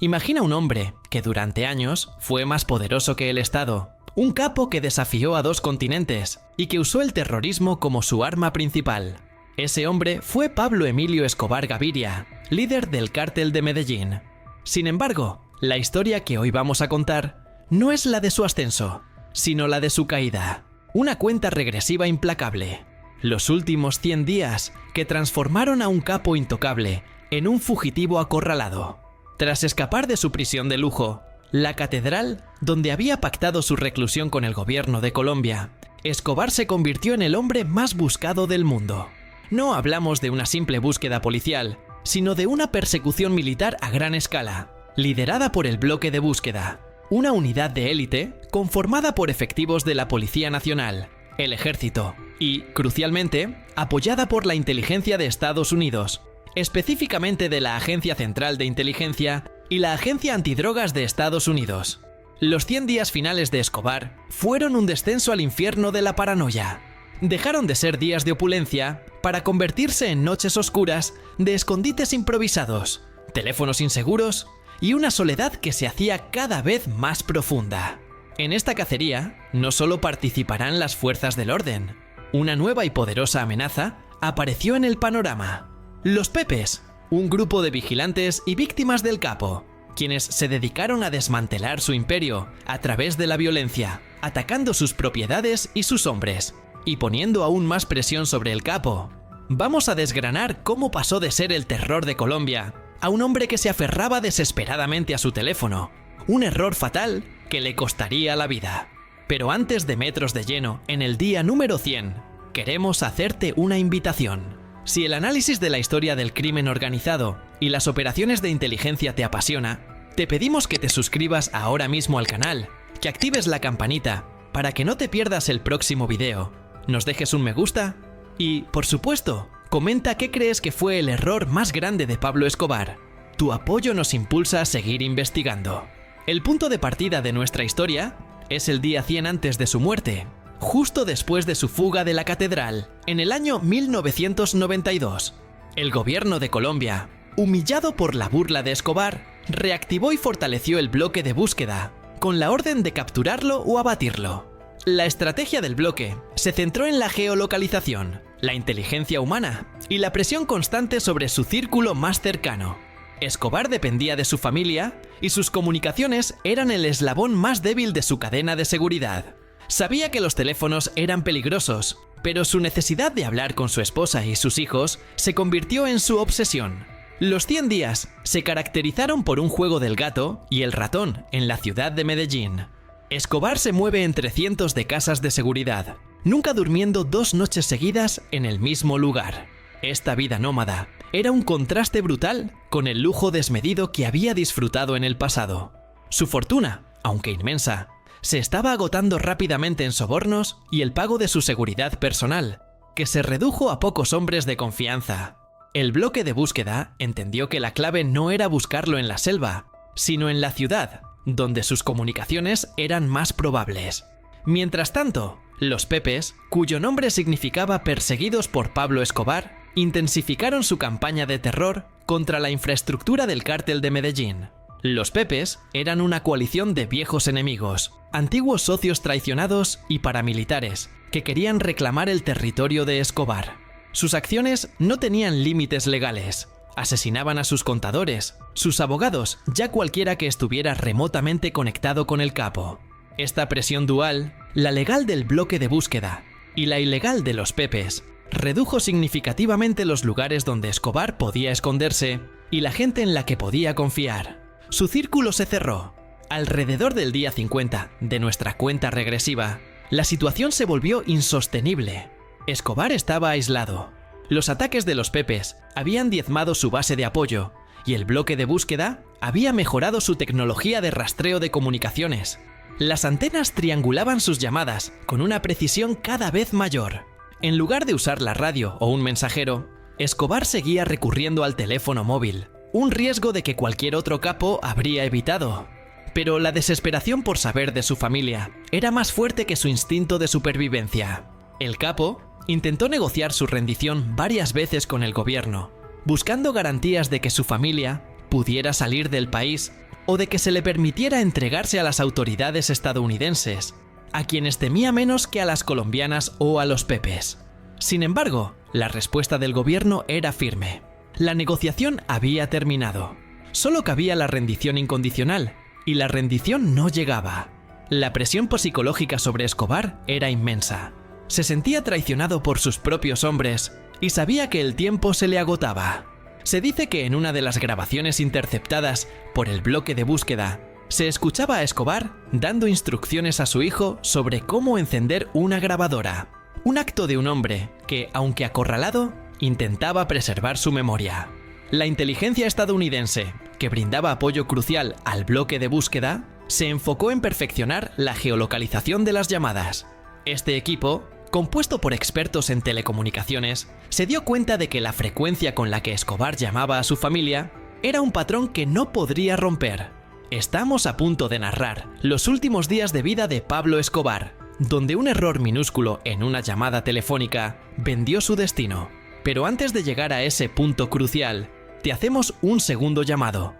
Imagina un hombre que durante años fue más poderoso que el Estado, un capo que desafió a 2 continentes y que usó el terrorismo como su arma principal. Ese hombre fue Pablo Emilio Escobar Gaviria, líder del cártel de Medellín. Sin embargo, la historia que hoy vamos a contar no es la de su ascenso, sino la de su caída. Una cuenta regresiva implacable. Los últimos 100 días que transformaron a un capo intocable en un fugitivo acorralado. Tras escapar de su prisión de lujo, la catedral donde había pactado su reclusión con el gobierno de Colombia, Escobar se convirtió en el hombre más buscado del mundo. No hablamos de una simple búsqueda policial, sino de una persecución militar a gran escala, liderada por el Bloque de Búsqueda, una unidad de élite conformada por efectivos de la Policía Nacional, el Ejército y, crucialmente, apoyada por la inteligencia de Estados Unidos, específicamente de la Agencia Central de Inteligencia y la Agencia Antidrogas de Estados Unidos. Los 100 días finales de Escobar fueron un descenso al infierno de la paranoia. Dejaron de ser días de opulencia para convertirse en noches oscuras de escondites improvisados, teléfonos inseguros y una soledad que se hacía cada vez más profunda. En esta cacería no solo participarán las fuerzas del orden. Una nueva y poderosa amenaza apareció en el panorama. Los Pepes, un grupo de vigilantes y víctimas del capo, quienes se dedicaron a desmantelar su imperio a través de la violencia, atacando sus propiedades y sus hombres, y poniendo aún más presión sobre el capo. Vamos a desgranar cómo pasó de ser el terror de Colombia a un hombre que se aferraba desesperadamente a su teléfono, un error fatal que le costaría la vida. Pero antes de metros de lleno en el día número 100, queremos hacerte una invitación. Si el análisis de la historia del crimen organizado y las operaciones de inteligencia te apasiona, te pedimos que te suscribas ahora mismo al canal, que actives la campanita para que no te pierdas el próximo video, nos dejes un me gusta y, por supuesto, comenta qué crees que fue el error más grande de Pablo Escobar. Tu apoyo nos impulsa a seguir investigando. El punto de partida de nuestra historia es el día 100 antes de su muerte, justo después de su fuga de la catedral, en el año 1992. El gobierno de Colombia, humillado por la burla de Escobar, reactivó y fortaleció el bloque de búsqueda, con la orden de capturarlo o abatirlo. La estrategia del bloque se centró en la geolocalización, la inteligencia humana y la presión constante sobre su círculo más cercano. Escobar dependía de su familia y sus comunicaciones eran el eslabón más débil de su cadena de seguridad. Sabía que los teléfonos eran peligrosos, pero su necesidad de hablar con su esposa y sus hijos se convirtió en su obsesión. Los 100 días se caracterizaron por un juego del gato y el ratón en la ciudad de Medellín. Escobar se mueve entre cientos de casas de seguridad, nunca durmiendo 2 noches seguidas en el mismo lugar. Esta vida nómada era un contraste brutal con el lujo desmedido que había disfrutado en el pasado. Su fortuna, aunque inmensa, se estaba agotando rápidamente en sobornos y el pago de su seguridad personal, que se redujo a pocos hombres de confianza. El bloque de búsqueda entendió que la clave no era buscarlo en la selva, sino en la ciudad, donde sus comunicaciones eran más probables. Mientras tanto, los Pepes, cuyo nombre significaba perseguidos por Pablo Escobar, intensificaron su campaña de terror contra la infraestructura del cártel de Medellín. Los Pepes eran una coalición de viejos enemigos, antiguos socios traicionados y paramilitares que querían reclamar el territorio de Escobar. Sus acciones no tenían límites legales. Asesinaban a sus contadores, sus abogados, ya cualquiera que estuviera remotamente conectado con el capo. Esta presión dual, la legal del bloque de búsqueda y la ilegal de los Pepes, redujo significativamente los lugares donde Escobar podía esconderse y la gente en la que podía confiar. Su círculo se cerró. Alrededor del día 50 de nuestra cuenta regresiva, la situación se volvió insostenible. Escobar estaba aislado. Los ataques de los Pepes habían diezmado su base de apoyo y el bloque de búsqueda había mejorado su tecnología de rastreo de comunicaciones. Las antenas triangulaban sus llamadas con una precisión cada vez mayor. En lugar de usar la radio o un mensajero, Escobar seguía recurriendo al teléfono móvil, un riesgo de que cualquier otro capo habría evitado. Pero la desesperación por saber de su familia era más fuerte que su instinto de supervivencia. El capo intentó negociar su rendición varias veces con el gobierno, buscando garantías de que su familia pudiera salir del país o de que se le permitiera entregarse a las autoridades estadounidenses, a quienes temía menos que a las colombianas o a los Pepes. Sin embargo, la respuesta del gobierno era firme. La negociación había terminado. Solo cabía la rendición incondicional, y la rendición no llegaba. La presión psicológica sobre Escobar era inmensa. Se sentía traicionado por sus propios hombres y sabía que el tiempo se le agotaba. Se dice que en una de las grabaciones interceptadas por el bloque de búsqueda, se escuchaba a Escobar dando instrucciones a su hijo sobre cómo encender una grabadora. Un acto de un hombre que, aunque acorralado, intentaba preservar su memoria. La inteligencia estadounidense, que brindaba apoyo crucial al bloque de búsqueda, se enfocó en perfeccionar la geolocalización de las llamadas. Este equipo, compuesto por expertos en telecomunicaciones, se dio cuenta de que la frecuencia con la que Escobar llamaba a su familia era un patrón que no podría romper. Estamos a punto de narrar los últimos días de vida de Pablo Escobar, donde un error minúsculo en una llamada telefónica vendió su destino. Pero antes de llegar a ese punto crucial, te hacemos un segundo llamado.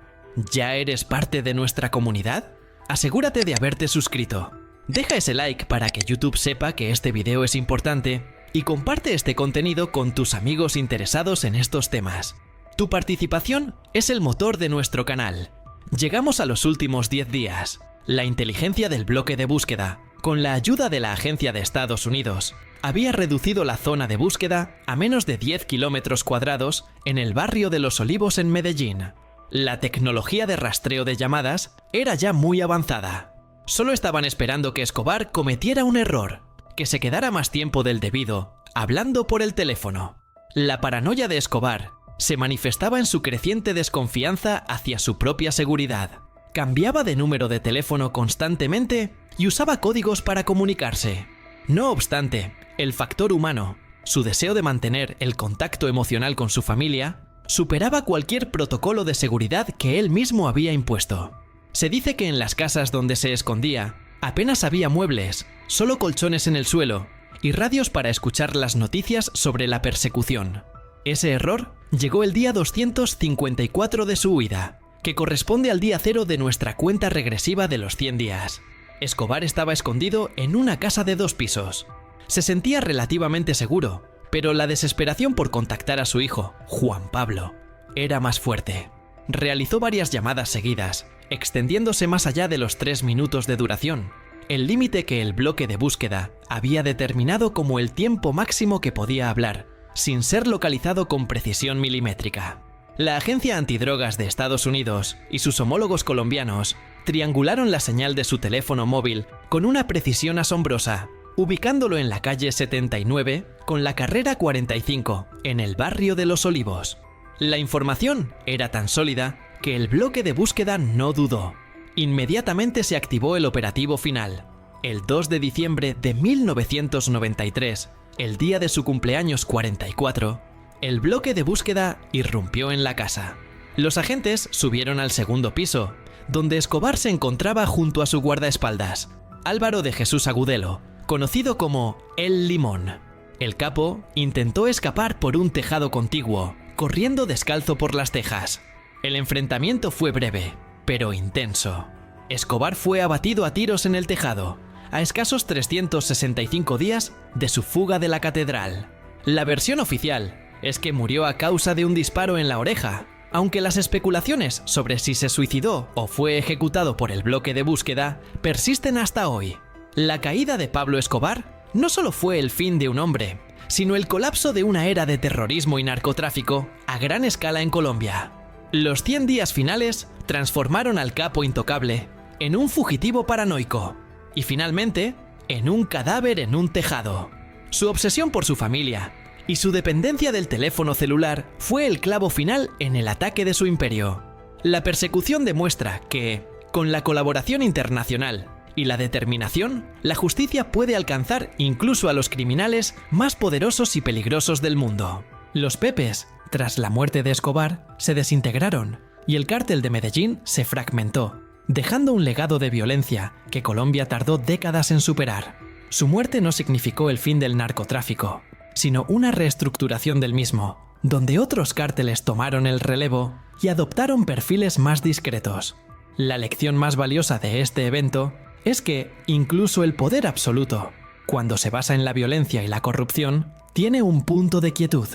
¿Ya eres parte de nuestra comunidad? Asegúrate de haberte suscrito. Deja ese like para que YouTube sepa que este video es importante y comparte este contenido con tus amigos interesados en estos temas. Tu participación es el motor de nuestro canal. Llegamos a los últimos 10 días. La inteligencia del bloque de búsqueda, con la ayuda de la Agencia de Estados Unidos, había reducido la zona de búsqueda a menos de 10 kilómetros cuadrados en el barrio de Los Olivos en Medellín. La tecnología de rastreo de llamadas era ya muy avanzada. Solo estaban esperando que Escobar cometiera un error, que se quedara más tiempo del debido, hablando por el teléfono. La paranoia de Escobar se manifestaba en su creciente desconfianza hacia su propia seguridad. Cambiaba de número de teléfono constantemente y usaba códigos para comunicarse. No obstante, el factor humano, su deseo de mantener el contacto emocional con su familia, superaba cualquier protocolo de seguridad que él mismo había impuesto. Se dice que en las casas donde se escondía, apenas había muebles, solo colchones en el suelo y radios para escuchar las noticias sobre la persecución. Ese error llegó el día 254 de su huida, que corresponde al día 0 de nuestra cuenta regresiva de los 100 días. Escobar estaba escondido en una casa de 2 pisos. Se sentía relativamente seguro, pero la desesperación por contactar a su hijo, Juan Pablo, era más fuerte. Realizó varias llamadas seguidas, extendiéndose más allá de los 3 minutos de duración, el límite que el bloque de búsqueda había determinado como el tiempo máximo que podía hablar, sin ser localizado con precisión milimétrica. La Agencia Antidrogas de Estados Unidos y sus homólogos colombianos triangularon la señal de su teléfono móvil con una precisión asombrosa, ubicándolo en la calle 79 con la carrera 45, en el barrio de Los Olivos. La información era tan sólida que el bloque de búsqueda no dudó. Inmediatamente se activó el operativo final. El 2 de diciembre de 1993, el día de su cumpleaños 44, el bloque de búsqueda irrumpió en la casa. Los agentes subieron al segundo piso, donde Escobar se encontraba junto a su guardaespaldas, Álvaro de Jesús Agudelo, conocido como El Limón. El capo intentó escapar por un tejado contiguo, corriendo descalzo por las tejas. El enfrentamiento fue breve, pero intenso. Escobar fue abatido a tiros en el tejado, a escasos 365 días de su fuga de la catedral. La versión oficial es que murió a causa de un disparo en la oreja, aunque las especulaciones sobre si se suicidó o fue ejecutado por el bloque de búsqueda persisten hasta hoy. La caída de Pablo Escobar no solo fue el fin de un hombre, sino el colapso de una era de terrorismo y narcotráfico a gran escala en Colombia. Los 100 días finales transformaron al capo intocable en un fugitivo paranoico y finalmente en un cadáver en un tejado. Su obsesión por su familia y su dependencia del teléfono celular fue el clavo final en el ataque de su imperio. La persecución demuestra que, con la colaboración internacional y la determinación, la justicia puede alcanzar incluso a los criminales más poderosos y peligrosos del mundo. Los Pepes, tras la muerte de Escobar, se desintegraron y el cártel de Medellín se fragmentó, dejando un legado de violencia que Colombia tardó décadas en superar. Su muerte no significó el fin del narcotráfico, sino una reestructuración del mismo, donde otros cárteles tomaron el relevo y adoptaron perfiles más discretos. La lección más valiosa de este evento es que incluso el poder absoluto, cuando se basa en la violencia y la corrupción, tiene un punto de quietud.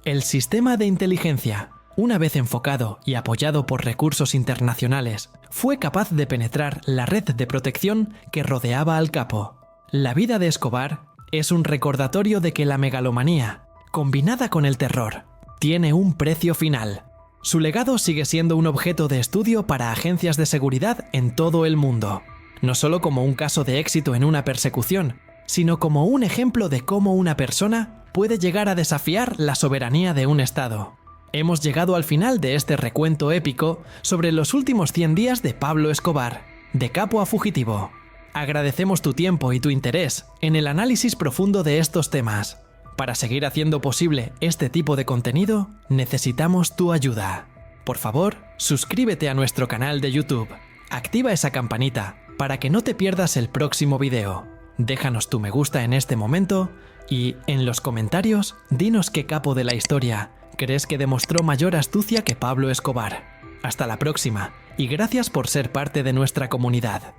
El sistema de inteligencia, una vez enfocado y apoyado por recursos internacionales, fue capaz de penetrar la red de protección que rodeaba al capo. La vida de Escobar es un recordatorio de que la megalomanía, combinada con el terror, tiene un precio final. Su legado sigue siendo un objeto de estudio para agencias de seguridad en todo el mundo, no solo como un caso de éxito en una persecución, sino como un ejemplo de cómo una persona puede llegar a desafiar la soberanía de un estado. Hemos llegado al final de este recuento épico sobre los últimos 100 días de Pablo Escobar, de capo a fugitivo. Agradecemos tu tiempo y tu interés en el análisis profundo de estos temas. Para seguir haciendo posible este tipo de contenido, necesitamos tu ayuda. Por favor, suscríbete a nuestro canal de YouTube, activa esa campanita para que no te pierdas el próximo video. Déjanos tu me gusta en este momento y, en los comentarios, dinos qué capo de la historia crees que demostró mayor astucia que Pablo Escobar. Hasta la próxima y gracias por ser parte de nuestra comunidad.